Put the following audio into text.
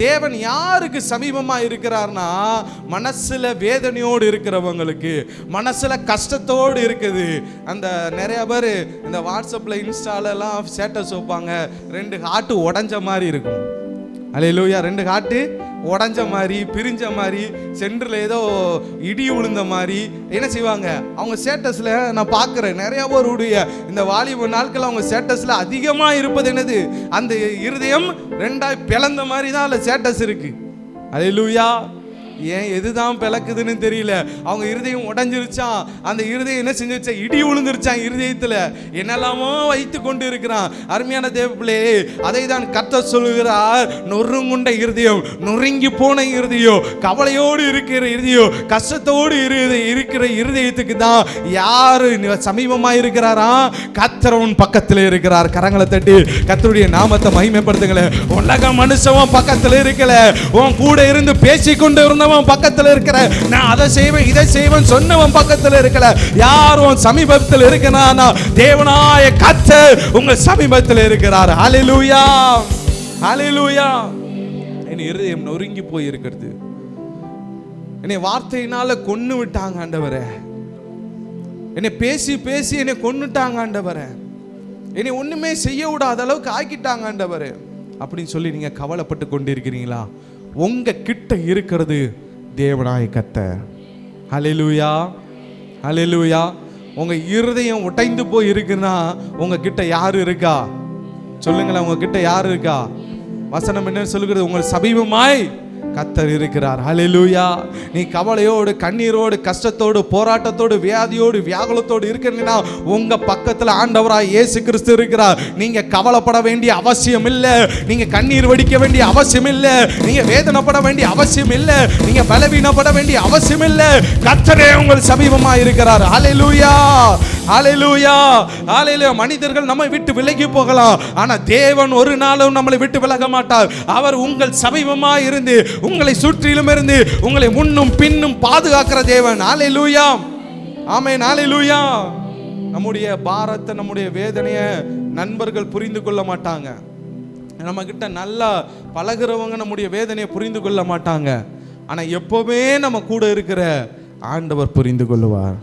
தேவன் யாருக்கு சமீபமா இருக்கிறார்னா, மனசுல வேதனையோடு இருக்கிறவங்களுக்கு, மனசுல கஷ்டத்தோடு இருக்குது. அந்த நிறைய பேர் இந்த வாட்ஸ்அப்ல இன்ஸ்டால எல்லாம் ஸ்டேட்டஸ் வைப்பாங்க, 2 ஹார்ட் உடைஞ்ச மாதிரி இருக்கும். அல்லேலூயா. 2 ஹார்ட் உடைஞ்ச மாதிரி, பிரிஞ்ச மாதிரி, சென்டர்ல ஏதோ இடி விழுந்த மாதிரி என்ன செய்வாங்க அவங்க ஸ்டேட்டஸ்ல. நான் பார்க்குறேன் நிறைய பேருடைய இந்த வாலிப நாட்கள் அவங்க ஸ்டேட்டஸ்ல அதிகமாக இருப்பது என்னது, அந்த இருதயம் 2ஆய் பிளந்த மாதிரி தான் அதில் ஸ்டேட்டஸ் இருக்கு. அல்லேலூயா. ஏன் எதுதான் பிளக்குதுன்னு தெரியல. அவங்க இருதயம் உடைஞ்சிருச்சான். அந்த இருதயம் என்ன செஞ்சிருச்சா, இடி விழுந்துருச்சான் இருதயத்துல. என்னெல்லாமோ வைத்து கொண்டு இருக்கிறான். அருமையான தேவப்பிள்ளையே, அதை தான் கர்த்தர் சொல்லுகிறார், நொறுங்குண்ட இருதயம், நொறுங்கி போன இருதயம், கவலையோடு இருக்கிற இருதயம், கஷ்டத்தோடு இருக்கிற இருதயத்துக்கு தான் யாரு சமீபமா இருக்கிறாரா, கர்த்தர் உன் பக்கத்தில் இருக்கிறார். கரங்களை தட்டி கர்த்தருடைய நாமத்தை மகிமைப்படுத்துங்களேன். உலக மனுஷன் பக்கத்தில் இருக்கல, உன் கூட இருந்து பேசிக்கொண்டு இருந்த பக்கத்தில் இருக்கிற, நான் அதை செய்வேன் இதை செய்வேன் சொன்னவன் பக்கத்தில் இருக்கல. யாரும் சமீபத்தில் இருக்கிறானா, தேவனாய கர்த்தர் உங்கள் சமீபத்தில் இருக்கிறார். ஹல்லேலூயா, ஹல்லேலூயா. என் இருதயம் நொறுங்கி போய் இருக்கிறது. என்னை வார்த்தையினால கொன்னு விட்டாங்க ஆண்டவரே. என்னை பேசி பேசி என்னை கொன்னுட்டாங்க ஆண்டவரே. என்னை ஒண்ணுமே செய்ய விடாத அளவுக்கு ஆக்கிட்டாங்க ஆண்டவரே அப்படின்னு சொல்லி நீங்க கவலைப்பட்டு கொண்டிருக்கிறீங்களா? உங்க கிட்ட இருக்கிறது தேவனாய கர்த்தர். ஹல்லேலூயா, ஹல்லேலூயா. உங்க இருதயம் உடைந்து போய் இருக்குன்னா உங்க கிட்ட யாரு இருக்கா சொல்லுங்களேன். உங்க கிட்ட யாரு இருக்கா? வசனம் என்ன சொல்லுகிறது? உங்கள் சமீபமாய் கர்த்தர் இருக்கிறார். ஹல்லேலூயா. நீ கவலையோடு, கண்ணீரோடு, கஷ்டத்தோடு, போராட்டத்தோடு, வியாதியோடு, வியாகுலத்தோடு இருக்கிறீங்கன்னா உங்க பக்கத்துல ஆண்டவராய் இயேசு கிறிஸ்து இருக்கிறார். நீங்க கவலைப்பட வேண்டிய அவசியம் இல்லை. நீங்க கண்ணீர் வடிக்க வேண்டிய அவசியம் இல்லை. நீங்க வேதனைப்பட வேண்டிய அவசியம் இல்லை. நீங்க பலவீனப்பட வேண்டிய அவசியம் இல்லை. கர்த்தரே உங்கள் சமீபமா இருக்கிறார். ஹல்லேலூயா, ஹல்லேலூயா, ஹல்லேலூயா. மனிதர்கள் நம்மை விட்டு விலகி போகலாம், ஆனா தேவன் ஒரு நாளும் நம்மளை விட்டு விலக மாட்டார். அவர் உங்கள் சமீபமா இருந்து உங்களை சுற்றிலும் இருந்து உங்களை முன்னும் பின்னும் பாதுகாக்கிற தேவன். ஹல்லேலூயா, ஆமென், ஹல்லேலூயா. நம்முடைய பாரத்தை, நம்முடைய வேதனையை நண்பர்கள் புரிந்து கொள்ள மாட்டாங்க. நம்ம கிட்ட நல்லா பழகிறவங்க நம்முடைய வேதனையை புரிந்து கொள்ள மாட்டாங்க. ஆனா எப்பவுமே நம்ம கூட இருக்கிற ஆண்டவர் புரிந்து கொள்ளுவார்.